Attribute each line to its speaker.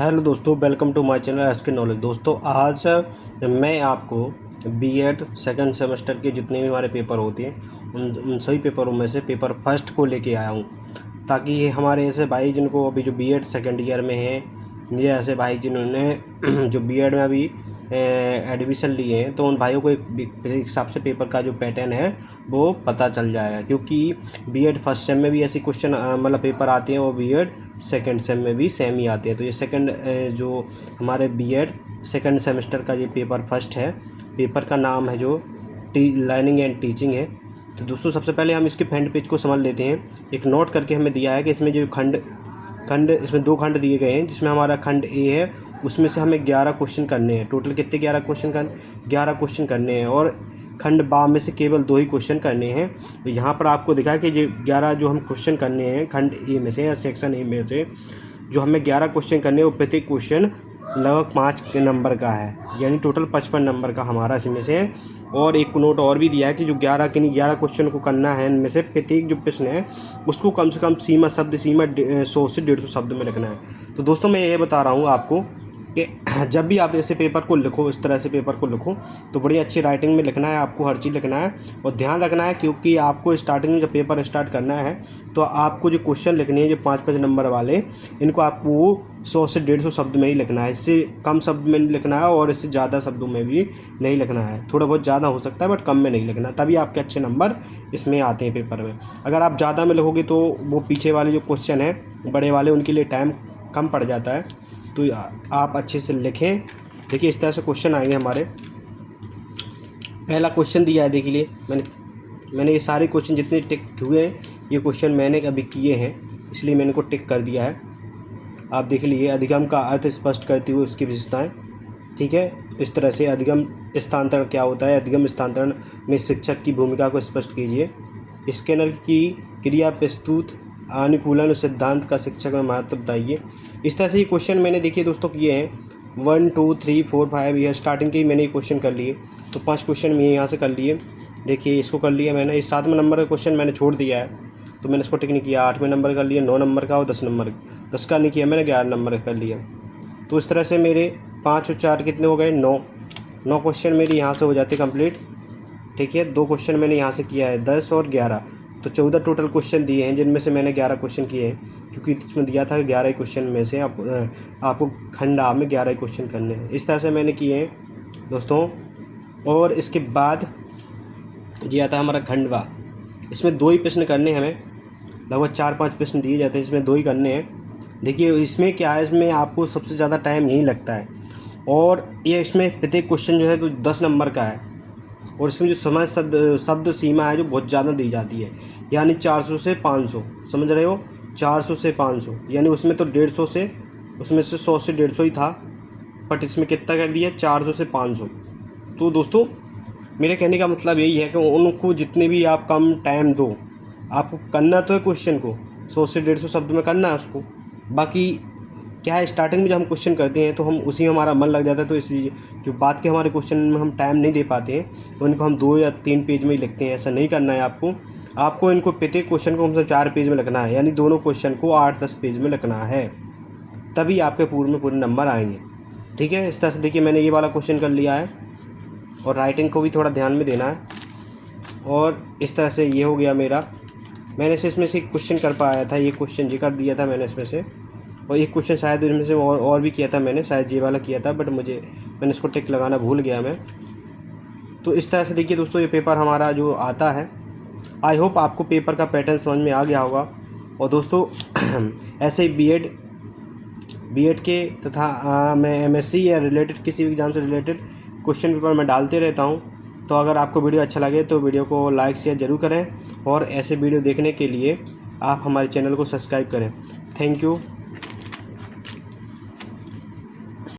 Speaker 1: Hello दोस्तों, welcome to my channel SK knowledge. दोस्तों आज मैं आपको बीएड सेकंड सेमेस्टर के जितने भी हमारे पेपर होते हैं उन सभी पेपरों में से पेपर फर्स्ट को लेके आया हूँ, ताकि हमारे ऐसे भाई जिनको अभी जो बीएड सेकंड ईयर में हैं या ऐसे भाई जिन्होंने जो बीएड में अभी एडमिशन लिए हैं, तो उन भाइयों को एक हिसाब से पेपर का जो पैटर्न है वो पता चल जाएगा। क्योंकि बीएड फर्स्ट सेम में भी ऐसे क्वेश्चन मतलब पेपर आते हैं और बीएड सेकंड सेम में भी सेम ही आते हैं। तो ये सेकंड जो हमारे बीएड सेकंड सेमेस्टर का ये पेपर फर्स्ट है, पेपर का नाम है जो लर्निंग एंड टीचिंग है। तो दोस्तों सबसे पहले हम इसके फ्रंट पेज को समझ लेते हैं। एक नोट करके हमें दिया है कि इसमें जो खंड इसमें 2 खंड दिए गए हैं, जिसमें हमारा खंड ए है, उसमें से हमें 11 क्वेश्चन करने हैं। टोटल कितने 11 क्वेश्चन करने हैं और खंड बा में से केवल 2 ही क्वेश्चन करने हैं। तो यहाँ पर आपको दिखा है कि ये 11 जो हम क्वेश्चन करने हैं खंड ए में से या सेक्शन ए में से जो हमें 11 क्वेश्चन करने हैं, वो प्रत्येक क्वेश्चन लगभग 5 नंबर का है, यानी टोटल 55 नंबर का हमारा इसमें से। और एक नोट और भी दिया है कि जो 11 क्वेश्चन को करना है, इनमें से प्रत्येक जो प्रश्न है उसको कम से कम सीमा 100 से 150 शब्द में लिखना है। तो दोस्तों मैं ये बता रहा हूँ आपको कि जब भी आप ऐसे पेपर को लिखो, इस तरह से पेपर को लिखो, तो बड़ी अच्छी राइटिंग में लिखना है, आपको हर चीज़ लिखना है और ध्यान रखना है। क्योंकि आपको स्टार्टिंग में जब पेपर स्टार्ट करना है तो आपको जो क्वेश्चन लिखने हैं जो 5-5 नंबर वाले, इनको आपको 100 से 150 शब्द में ही लिखना है। इससे कम शब्द में नहीं लिखना है और इससे ज़्यादा शब्दों में भी नहीं लिखना है। थोड़ा बहुत ज़्यादा हो सकता है बट कम में नहीं लिखना, तभी आपके अच्छे नंबर इसमें आते हैं पेपर में। अगर आप ज़्यादा में लिखोगे तो वो पीछे वाले जो क्वेश्चन हैं बड़े वाले, उनके लिए टाइम कम पड़ जाता है। तो आप अच्छे से लिखें। देखिए इस तरह से क्वेश्चन आएंगे हमारे। पहला क्वेश्चन दिया है, देखिए मैंने ये सारे क्वेश्चन जितने टिक हुए हैं ये क्वेश्चन मैंने अभी किए हैं, इसलिए मैंने को टिक कर दिया है। आप देख लीजिए, अधिगम का अर्थ स्पष्ट करते हुए उसकी विशेषताएं। ठीक है, इस तरह से अधिगम स्थानांतरण क्या होता है, अधिगम स्थानांतरण में शिक्षक की भूमिका को स्पष्ट कीजिए। स्कैनर की क्रिया प्रस्तुत अनुकूलन सिद्धांत का शिक्षक में महत्व बताइए। इस तरह से ये क्वेश्चन मैंने देखिए दोस्तों किए हैं 1 2 3 4 5। यह स्टार्टिंग के ही मैंने ये क्वेश्चन कर लिए, तो 5 क्वेश्चन मैं यहाँ से कर लिए। देखिए इसको कर लिया मैंने। इस 7वें नंबर का क्वेश्चन मैंने छोड़ दिया है, तो मैंने इसको टिक नहीं किया। 8वें नंबर कर लिया, 9 नंबर का और 10 नंबर 10 का नहीं किया मैंने, 11 नंबर का कर लिया। तो इस तरह से मेरे 5 और 4 कितने हो गए, 9 क्वेश्चन मेरे यहाँ से हो जाते कंप्लीट। ठीक है, 2 क्वेश्चन मैंने यहाँ से किया है, 10 और 11, तो 14 टोटल क्वेश्चन दिए हैं, जिनमें से मैंने 11 क्वेश्चन किए हैं। क्योंकि इसमें दिया था 11 क्वेश्चन में से आपको खंड आ में 11 क्वेश्चन करने हैं। इस तरह से मैंने किए हैं दोस्तों। और इसके बाद ये आता है हमारा खंड वा। इसमें 2 ही प्रश्न करने हैं हमें, लगभग 4-5 प्रश्न दिए जाते हैं, इसमें 2 ही करने हैं। देखिए इसमें क्या है, इसमें आपको सबसे ज़्यादा टाइम यही लगता है। और ये इसमें प्रत्येक क्वेश्चन जो है तो 10 नंबर का है। और इसमें जो समय शब्द सीमा है जो बहुत ज़्यादा दी जाती है, यानी 400 से 500, समझ रहे हो, 400 से 500, यानी उसमें तो 150 से, उसमें से 100 से 150 ही था, बट इसमें कितना कर दिया, 400 से 500। तो दोस्तों मेरे कहने का मतलब यही है कि उनको जितने भी आप कम टाइम दो, आपको करना तो है क्वेश्चन को 100 से 150 शब्द में करना है उसको। बाकी क्या है, स्टार्टिंग में जब हम क्वेश्चन करते हैं तो हम उसी में हमारा मन लग जाता है, तो इसलिए जो बात के हमारे क्वेश्चन में हम टाइम नहीं दे पाते हैं, तो इनको हम 2 या 3 पेज में ही लिखते हैं। ऐसा नहीं करना है आपको इनको प्रत्येक क्वेश्चन को हम 4 पेज में लिखना है, यानी दोनों क्वेश्चन को 8-10 पेज में लिखना है, तभी आपके पूरे नंबर आएंगे। ठीक है, इस तरह से देखिए मैंने ये वाला क्वेश्चन कर लिया है। और राइटिंग को भी थोड़ा ध्यान में देना है। और इस तरह से ये हो गया मेरा। मैंने से इसमें से क्वेश्चन कर पाया था, ये क्वेश्चन जी कर दिया था मैंने इसमें से। और एक क्वेश्चन शायद इसमें से और भी किया था मैंने, शायद ये वाला किया था, बट मैंने इसको टिक लगाना भूल गया मैं। तो इस तरह से देखिए दोस्तों ये पेपर हमारा जो आता है। आई होप आपको पेपर का पैटर्न समझ में आ गया होगा। और दोस्तों ऐसे ही बीएड के तथा मैं एमएससी या रिलेटेड किसी भी एग्ज़ाम से रिलेटेड क्वेश्चन पेपर मैं डालते रहता हूँ। तो अगर आपको वीडियो अच्छा लगे तो वीडियो को लाइक शेयर ज़रूर करें, और ऐसे वीडियो देखने के लिए आप हमारे चैनल को सब्सक्राइब करें। Thank you.